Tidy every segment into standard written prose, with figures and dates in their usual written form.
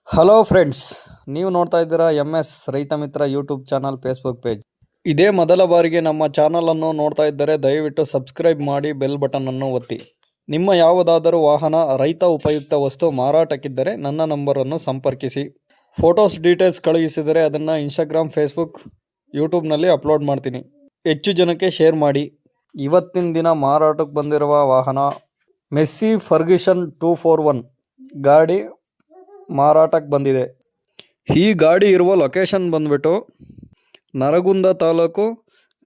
Hello friends, ನೀವು ನೋಡ್ತಾ ಇದ್ದೀರಾ MS ರೈತ ಮಿತ್ರ ಯೂಟ್ಯೂಬ್ ಚಾನಲ್ ಫೇಸ್ಬುಕ್ ಪೇಜ್. ಇದೇ ಮೊದಲ ಬಾರಿಗೆ ನಮ್ಮ ಚಾನಲನ್ನು ನೋಡ್ತಾ ಇದ್ದರೆ ದಯವಿಟ್ಟು ಸಬ್ಸ್ಕ್ರೈಬ್ ಮಾಡಿ, ಬೆಲ್ ಬಟನನ್ನು ಒತ್ತಿ. ನಿಮ್ಮ ಯಾವುದಾದರೂ ವಾಹನ, ರೈತ ಉಪಯುಕ್ತ ವಸ್ತು ಮಾರಾಟಕ್ಕಿದ್ದರೆ ನನ್ನ ನಂಬರನ್ನು ಸಂಪರ್ಕಿಸಿ. ಫೋಟೋಸ್ ಡೀಟೇಲ್ಸ್ ಕಳುಹಿಸಿದರೆ ಅದನ್ನು ಇನ್ಸ್ಟಾಗ್ರಾಮ್, ಫೇಸ್ಬುಕ್, ಯೂಟ್ಯೂಬ್ನಲ್ಲಿ ಅಪ್ಲೋಡ್ ಮಾಡ್ತೀನಿ. ಹೆಚ್ಚು ಜನಕ್ಕೆ ಶೇರ್ ಮಾಡಿ. ಇವತ್ತಿನ ದಿನ ಮಾರಾಟಕ್ಕೆ ಬಂದಿರುವ ವಾಹನ ಮೆಸ್ಸಿ ಫರ್ಗ್ಯೂಸನ್ 241 ಗಾಡಿ ಮಾರಾಟಕ್ಕೆ ಬಂದಿದೆ. ಈ ಗಾಡಿ ಇರುವ ಲೊಕೇಶನ್ ಬಂದ್ಬಿಟ್ಟು ನರಗುಂದ ತಾಲೂಕು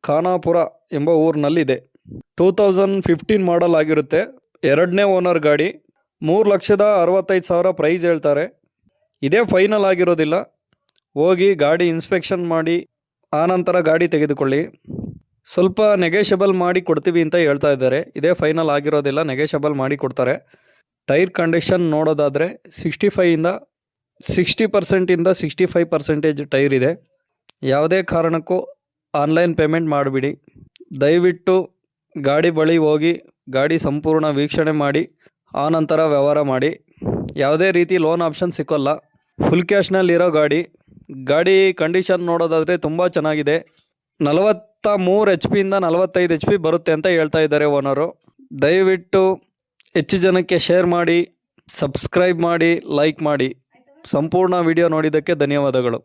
ಖಾನಾಪುರ ಎಂಬ ಊರಿನಲ್ಲಿದೆ. 2015 ಮಾಡಲ್ ಆಗಿರುತ್ತೆ. ಎರಡನೇ ಓನರ್ ಗಾಡಿ. 3,65,000 ಪ್ರೈಸ್ ಹೇಳ್ತಾರೆ. ಇದೇ ಫೈನಲ್ ಆಗಿರೋದಿಲ್ಲ. ಹೋಗಿ ಗಾಡಿ ಇನ್ಸ್ಪೆಕ್ಷನ್ ಮಾಡಿ ಆನಂತರ ಗಾಡಿ ತೆಗೆದುಕೊಳ್ಳಿ. ಸ್ವಲ್ಪ ನೆಗೆಷಬಲ್ ಮಾಡಿ ಕೊಡ್ತೀವಿ ಅಂತ ಹೇಳ್ತಾ ಇದ್ದಾರೆ. ಇದೇ ಫೈನಲ್ ಆಗಿರೋದಿಲ್ಲ, ನೆಗೆಷಬಲ್ ಮಾಡಿ ಕೊಡ್ತಾರೆ. ಟೈರ್ ಕಂಡೀಷನ್ ನೋಡೋದಾದರೆ 60% ಟೈರ್ ಇದೆ. ಯಾವುದೇ ಕಾರಣಕ್ಕೂ ಆನ್ಲೈನ್ ಪೇಮೆಂಟ್ ಮಾಡಿಬಿಡಿ. ದಯವಿಟ್ಟು ಗಾಡಿ ಬಳಿ ಹೋಗಿ ಗಾಡಿ ಸಂಪೂರ್ಣ ವೀಕ್ಷಣೆ ಮಾಡಿ ಆನಂತರ ವ್ಯವಹಾರ ಮಾಡಿ. ಯಾವುದೇ ರೀತಿ ಲೋನ್ ಆಪ್ಷನ್ ಸಿಕ್ಕೋಲ್ಲ. ಫುಲ್ ಕ್ಯಾಶ್ನಲ್ಲಿರೋ ಗಾಡಿ ಕಂಡೀಷನ್ ನೋಡೋದಾದರೆ ತುಂಬ ಚೆನ್ನಾಗಿದೆ. 43 HP ಇಂದ 45 HP ಬರುತ್ತೆ ಅಂತ ಹೇಳ್ತಾ ಇದ್ದಾರೆ ಓನರು. ದಯವಿಟ್ಟು ಹೆಚ್ಚು ಜನಕ್ಕೆ ಶೇರ್ ಮಾಡಿ, ಸಬ್ಸ್ಕ್ರೈಬ್ ಮಾಡಿ, ಲೈಕ್ ಮಾಡಿ. ಸಂಪೂರ್ಣ ವಿಡಿಯೋ ನೋಡಿದ್ದಕ್ಕೆ ಧನ್ಯವಾದಗಳು.